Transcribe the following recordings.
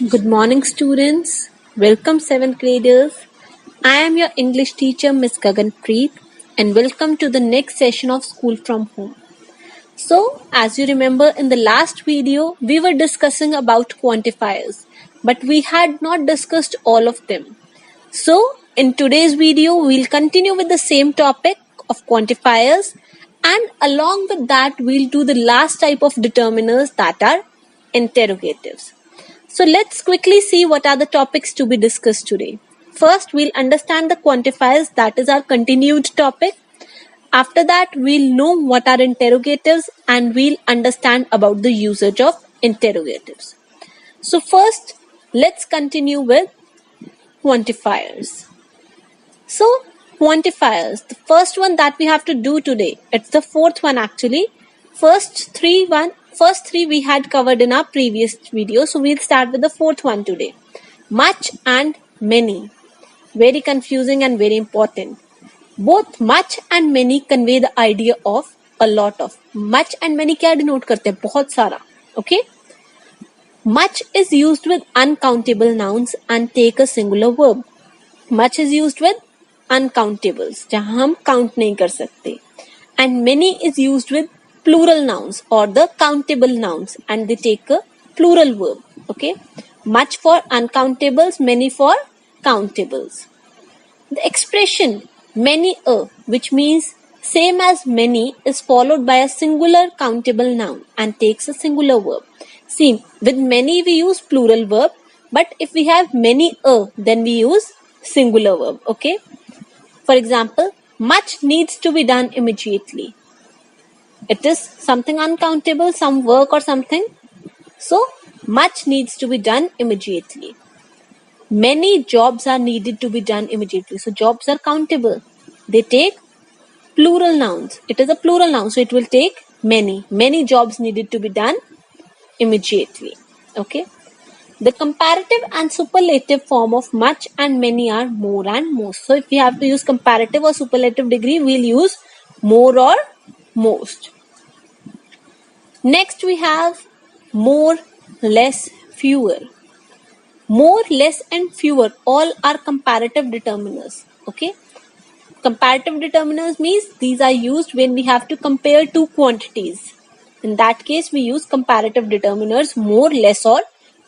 Good morning, students. Welcome, 7th graders. I am your English teacher, Miss Gaganpreet, and welcome to the next session of School from Home. So, as you remember, in the last video, we were discussing about quantifiers, but we had not discussed all of them. So, in today's video, we'll continue with the same topic of quantifiers, and along with that, we'll do the last type of determiners, that are interrogatives. So let's quickly see what are the topics to be discussed today. First, we'll understand the quantifiers, that is our continued topic. After that, we'll know what are interrogatives and we'll understand about the usage of interrogatives. So first, let's continue with quantifiers. So quantifiers, the first one that we have to do today, it's the fourth one actually. First three we had covered in our previous video, so we'll start with the fourth one today. Much and many. Very confusing and very important. Both much and many convey the idea of a lot of. Much and many क्या denote करते हैं? बहुत सारा. Okay? Much is used with uncountable nouns and take a singular verb. Much is used with uncountables, जहाँ हम count नहीं कर सकते. And many is used with plural nouns or the countable nouns and they take a plural verb. Okay, much for uncountables, many for countables. The expression many which means same as many, is followed by a singular countable noun and takes a singular verb. See, with many we use plural verb, but if we have many then we use singular verb. Okay, for example, much needs to be done immediately. It is something uncountable, some work or something. So, much needs to be done immediately. Many jobs are needed to be done immediately. So, jobs are countable. They take plural nouns. It is a plural noun, so it will take many. Many jobs needed to be done immediately. Okay. The comparative and superlative form of much and many are more and most. So, if we have to use comparative or superlative degree, we'll use more or most. Next we have more, less, fewer. More, less and fewer all are comparative determiners. Okay. Comparative determiners means these are used when we have to compare two quantities. In that case we use comparative determiners more, less or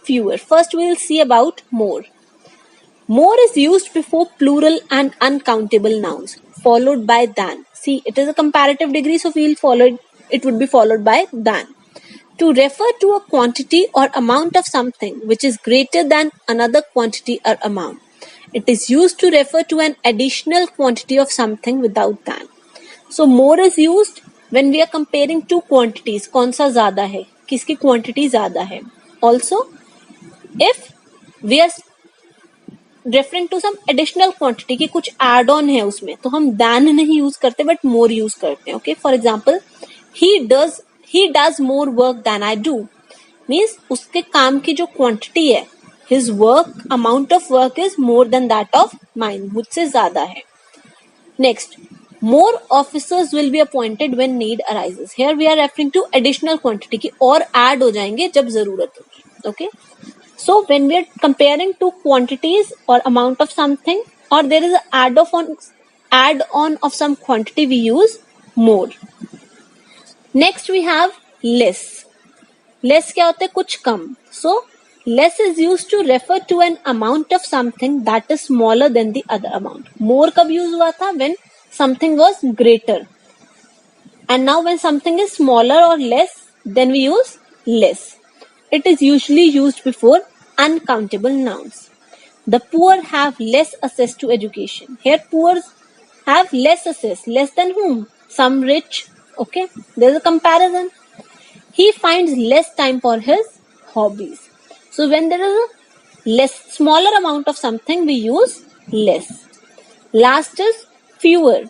fewer. First we will see about more. More is used before plural and uncountable nouns followed by than. See, it is a comparative degree, so we will follow it. It would be followed by than. To refer to a quantity or amount of something which is greater than another quantity or amount. It is used to refer to an additional quantity of something without than. So more is used when we are comparing two quantities. कौन सा ज़्यादा है? किसकी quantity ज़्यादा है? Also, if we are referring to some additional quantity कि कुछ add on है उसमें, तो हम than नहीं use करते but more use करते हैं. Okay, for example, he does more work than I do. Means उसके काम की जो quantity है, his work, amount of work is more than that of mine. मुझसे ज़्यादा है. Next, more officers will be appointed when need arises. Here we are referring to additional quantity कि और add हो जाएंगे जब ज़रूरत होगी. Okay. So when we are comparing two quantities or amount of something, or there is an add on of some quantity, we use more. Next we have less. Less क्या होता है? कुछ कम. So less is used to refer to an amount of something that is smaller than the other amount. More कब use हुआ था? When something was greater. And now when something is smaller or less, then we use less. It is usually used before uncountable nouns. The poor have less access to education. Here poor have less access. Less than whom? Some rich. Okay. There is a comparison. He finds less time for his hobbies. So when there is a smaller amount of something, we use less. Last is fewer.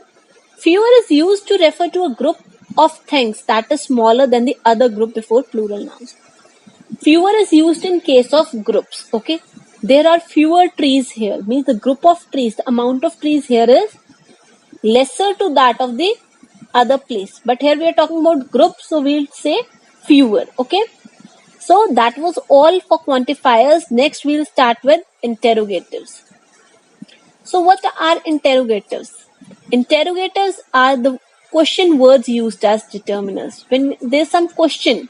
Fewer is used to refer to a group of things that is smaller than the other group before plural nouns. Fewer is used in case of groups. Okay. There are fewer trees here. Means the group of trees, the amount of trees here is lesser to that of the other place. But here we are talking about groups, so we'll say fewer. Okay. So that was all for quantifiers. Next we'll start with interrogatives. So what are interrogatives? Interrogatives are the question words used as determiners. When there's some question,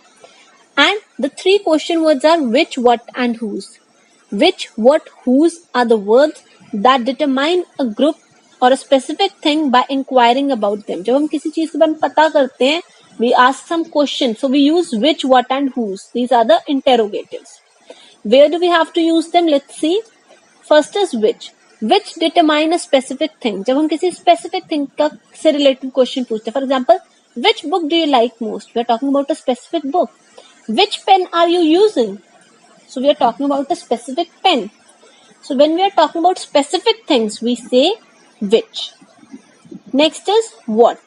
and the three question words are which, what, and whose. Which, what, whose are the words that determine a group or a specific thing by inquiring about them. जब हम किसी चीज के बारे में पता करते हैं, we ask some question, so we use which, what, and whose. These are the interrogatives. Where do we have to use them? Let's see. First is which. Which determine a specific thing. जब हम किसी specific thing का से related question पूछते हैं, for example, which book do you like most? We are talking about a specific book. Which pen are you using? So we are talking about a specific pen. So when we are talking about specific things, we say which. Next is what.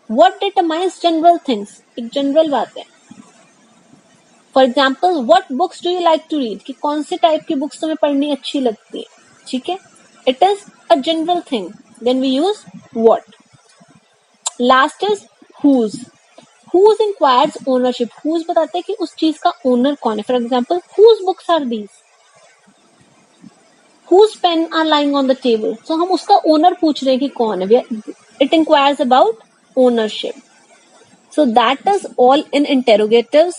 What determines general things? एक general बात है. For example, what books do you like to read? कि कौन से type की books तुम्हें पढ़नी अच्छी लगती है? ठीक है? It is a general thing. Then we use what. Last is whose. Whose inquires ownership. Whose बताते हैं कि उस चीज का ओनर कौन है. For example, whose books are these? Whose pen are lying on the table? So हम उसका ओनर पूछ रहे हैं कि कौन है. It inquires about ownership. So that is all in interrogatives.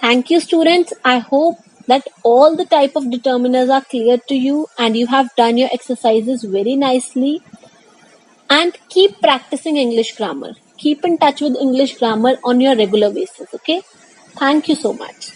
Thank you, students. I hope that all the type of determiners are clear to you and you have done your exercises very nicely. And keep practicing English grammar. Keep in touch with English grammar on your regular basis, okay? Thank you so much.